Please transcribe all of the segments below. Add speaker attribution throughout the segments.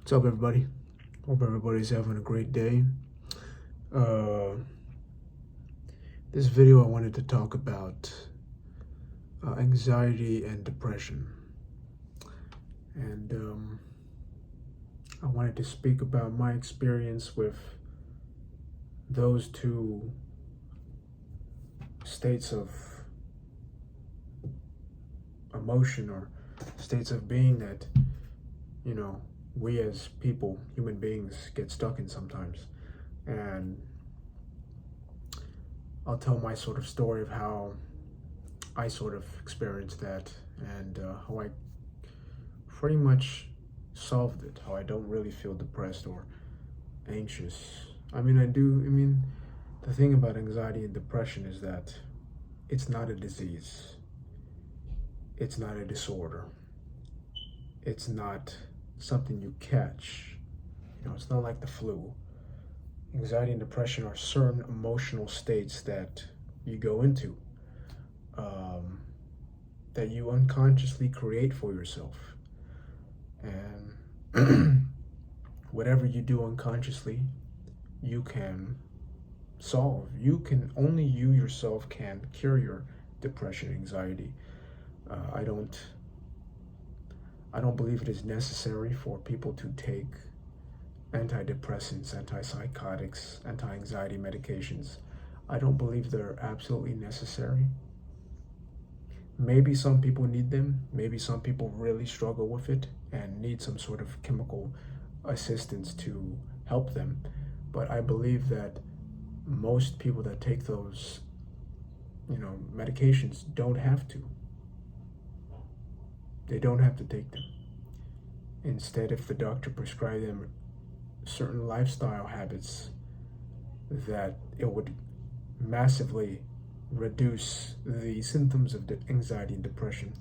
Speaker 1: What's up, everybody? Hope everybody's having a great day. Uh, this video, I wanted to talk about anxiety and depression. And I wanted to speak about my experience with those two states of emotion or states of being that, we as people, human beings, get stuck in sometimes. And I'll tell my sort of story of how I sort of experienced that and how I pretty much solved it, how I don't really feel depressed or anxious. I mean, the thing about anxiety and depression is that it's not a disease, it's not a disorder, it's not something you catch. It's not like the flu. Anxiety and depression are certain emotional states that you go into, that you unconsciously create for yourself. And whatever you do unconsciously, you can solve. Only you yourself can cure your depression, anxiety. I don't believe it is necessary for people to take antidepressants, antipsychotics, anti-anxiety medications. I don't believe they're absolutely necessary. Maybe some people need them. Maybe some people really struggle with it and need some sort of chemical assistance to help them. But I believe that most people that take those, medications don't have to. They don't have to take them. Instead, if the doctor prescribed them certain lifestyle habits, that it would massively reduce the symptoms of anxiety and depression,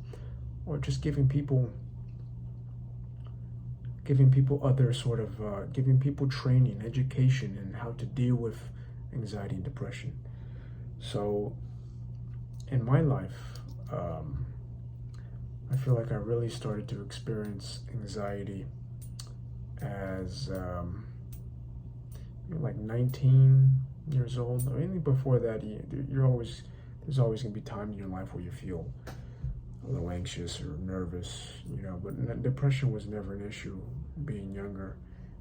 Speaker 1: or just giving people other sort of giving people training, education in how to deal with anxiety and depression. So in my life, I feel like I really started to experience anxiety as like 19 years old. Or anything before that, there's always going to be time in your life where you feel a little anxious or nervous, but depression was never an issue being younger.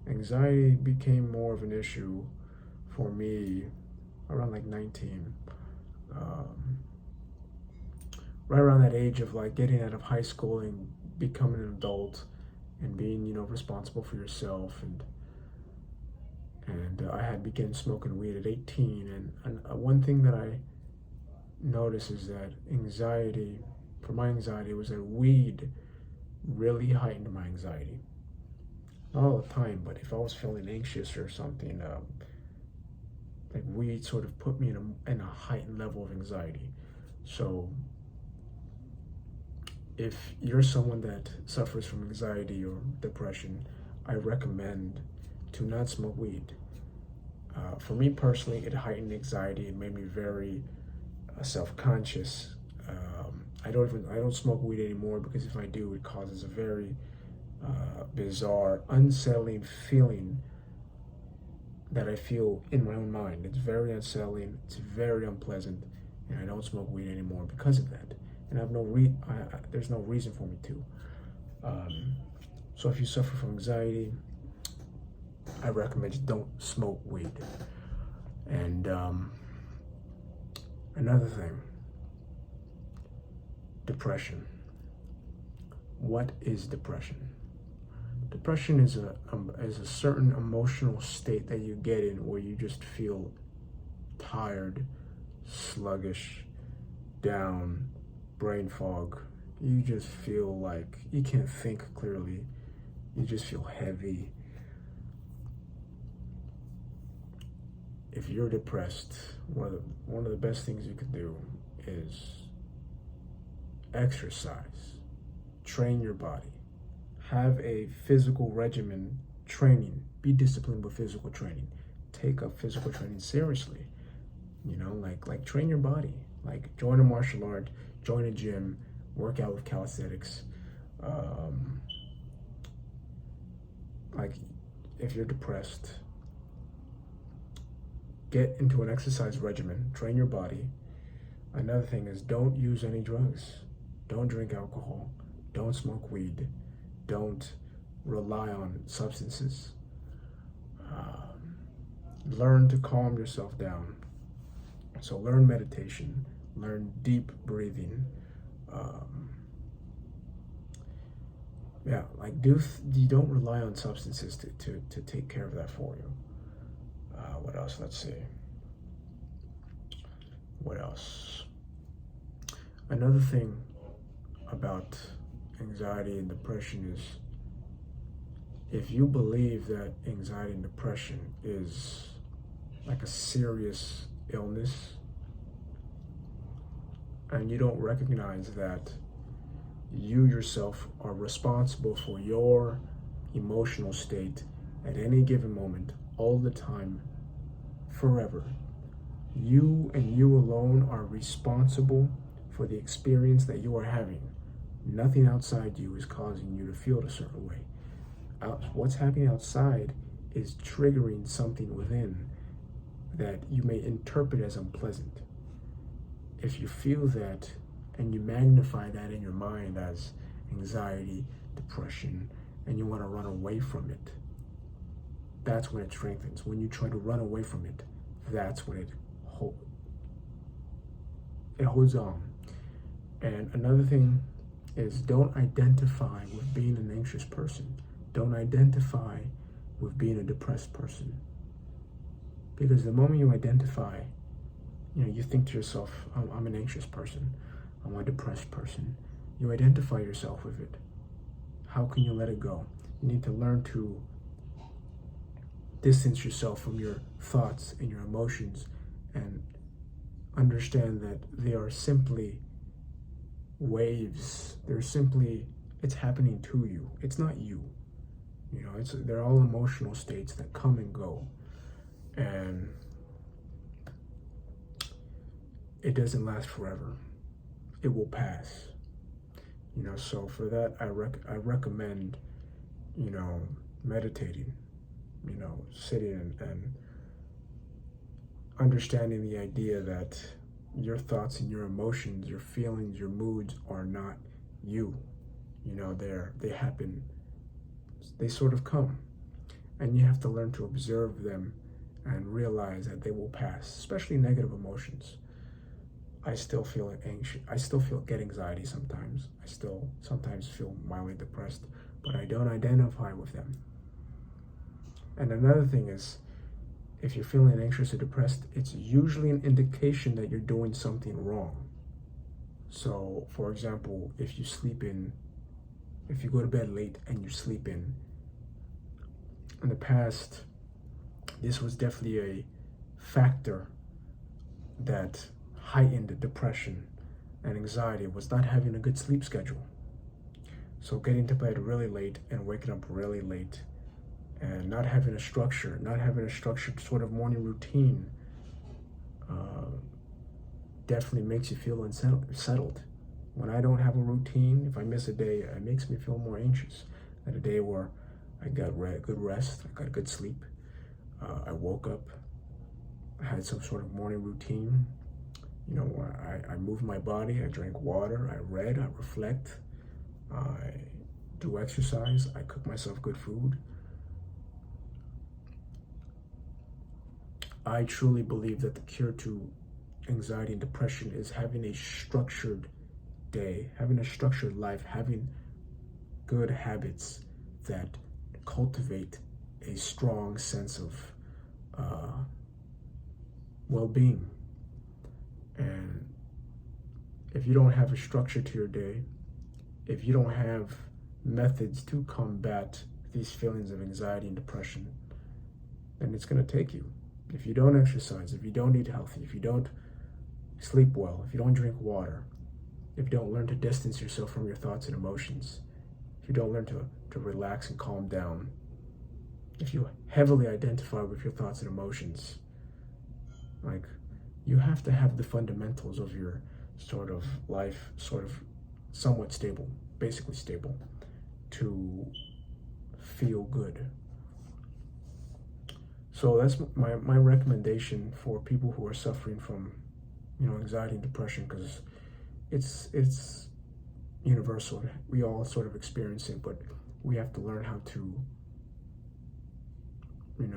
Speaker 1: Anxiety became more of an issue for me around like 19. Right around that age of like getting out of high school and becoming an adult and being, responsible for yourself. And I had begun smoking weed at 18. And one thing that I noticed is that my anxiety was that weed really heightened my anxiety. Not all the time, but if I was feeling anxious or something, like weed sort of put me in a heightened level of anxiety. So if you're someone that suffers from anxiety or depression, I recommend to not smoke weed. For me personally, it heightened anxiety. It made me very self-conscious. I don't smoke weed anymore because if I do, it causes a very bizarre, unsettling feeling that I feel in my own mind. It's very unsettling. It's very unpleasant, and I don't smoke weed anymore because of that. And there's no reason for me to. So if you suffer from anxiety, I recommend you don't smoke weed. And another thing, depression. What is depression? Depression is a certain emotional state that you get in where you just feel tired, sluggish, down, brain fog. You just feel like you can't think clearly. You just feel heavy. If you're depressed, one of the best things you could do is exercise, train your body, have a physical regimen training, be disciplined with physical training, take up physical training seriously, like train your body, like join a martial art, join a gym, work out with calisthenics, like if you're depressed, get into an exercise regimen, train your body. Another thing is don't use any drugs. Don't drink alcohol. Don't smoke weed. Don't rely on substances. Learn to calm yourself down. So learn meditation, learn deep breathing. You don't rely on substances to take care of that for you. What else? Let's see. What else? Another thing about anxiety and depression is if you believe that anxiety and depression is like a serious illness and you don't recognize that you yourself are responsible for your emotional state at any given moment, all the time, forever. You and you alone are responsible for the experience that you are having. Nothing outside you is causing you to feel a certain way. What's happening outside is triggering something within that you may interpret as unpleasant. If you feel that and you magnify that in your mind as anxiety, depression, and you want to run away from it, that's when it strengthens. When you try to run away from it, that's when it holds on. And another thing is don't identify with being an anxious person. Don't identify with being a depressed person. Because the moment you identify, you think to yourself, I'm an anxious person, I'm a depressed person. You identify yourself with it. How can you let it go? You need to learn to distance yourself from your thoughts and your emotions and understand that they are simply waves. It's happening to you. It's not you. They're all emotional states that come and go. And it doesn't last forever. It will pass. So for that, I recommend, meditating, sitting and understanding the idea that your thoughts and your emotions, your feelings, your moods are not you. They happen. They sort of come. And you have to learn to observe them and realize that they will pass, especially negative emotions. I still feel anxious. I still get anxiety sometimes. I still sometimes feel mildly depressed, but I don't identify with them. And another thing is, if you're feeling anxious or depressed, it's usually an indication that you're doing something wrong. So, for example, if you go to bed late and you sleep in the past, this was definitely a factor that heightened depression and anxiety, was not having a good sleep schedule. So getting to bed really late and waking up really late and not having a structured sort of morning routine definitely makes you feel unsettled. When I don't have a routine, if I miss a day, it makes me feel more anxious than a day where I got good rest, I got good sleep. I woke up, I had some sort of morning routine, where I moved my body, I drank water, I read, I reflect, I do exercise, I cook myself good food. I truly believe that the cure to anxiety and depression is having a structured day, having a structured life, having good habits that cultivate a strong sense of well-being. And if you don't have a structure to your day, if you don't have methods to combat these feelings of anxiety and depression, then it's going to take you. If you don't exercise, if you don't eat healthy, if you don't sleep well, if you don't drink water, if you don't learn to distance yourself from your thoughts and emotions, if you don't learn to relax and calm down, if you heavily identify with your thoughts and emotions, you have to have the fundamentals of your sort of life somewhat stable, basically stable, to feel good, So that's my recommendation for people who are suffering from, anxiety and depression, because it's universal. We all sort of experience it, but we have to learn how to, the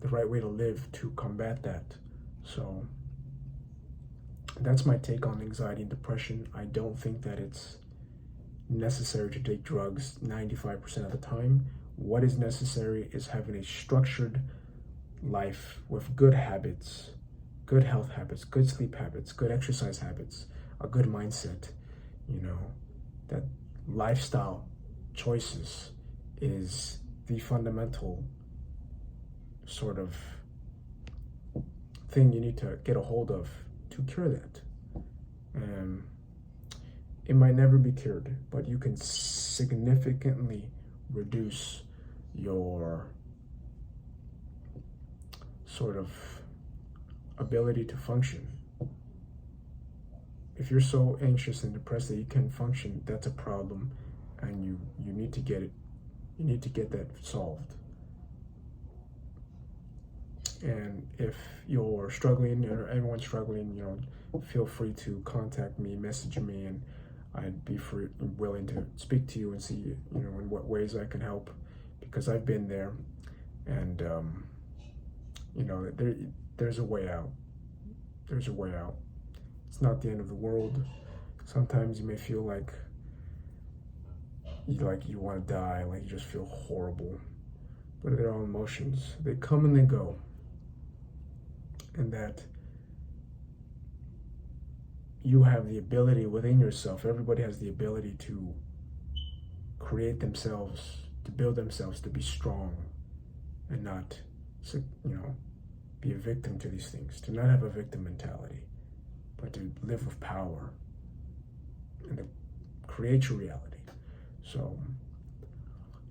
Speaker 1: right way to live to combat that. So that's my take on anxiety and depression. I don't think that it's necessary to take drugs 95% of the time. What is necessary is having a structured life with good habits, good health habits, good sleep habits, good exercise habits, a good mindset. That lifestyle choices is the fundamental sort of thing you need to get a hold of to cure that. It might never be cured, but you can significantly reduce your sort of ability to function. If you're so anxious and depressed that you can't function, that's a problem, and you need to get it. You need to get that solved. And if you're struggling, or everyone's struggling, feel free to contact me, message me, and I'd be willing to speak to you and see, in what ways I can help, because I've been there, and there's a way out. There's a way out. It's not the end of the world. Sometimes you may feel like you want to die, like you just feel horrible, but they're all emotions. They come and they go, and that you have the ability within yourself. Everybody has the ability to create themselves, to build themselves, to be strong, and not, be a victim to these things. To not have a victim mentality, but to live with power and to create your reality. So,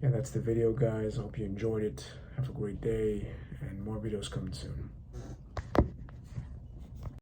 Speaker 1: yeah, that's the video, guys. I hope you enjoyed it. Have a great day, and more videos coming soon.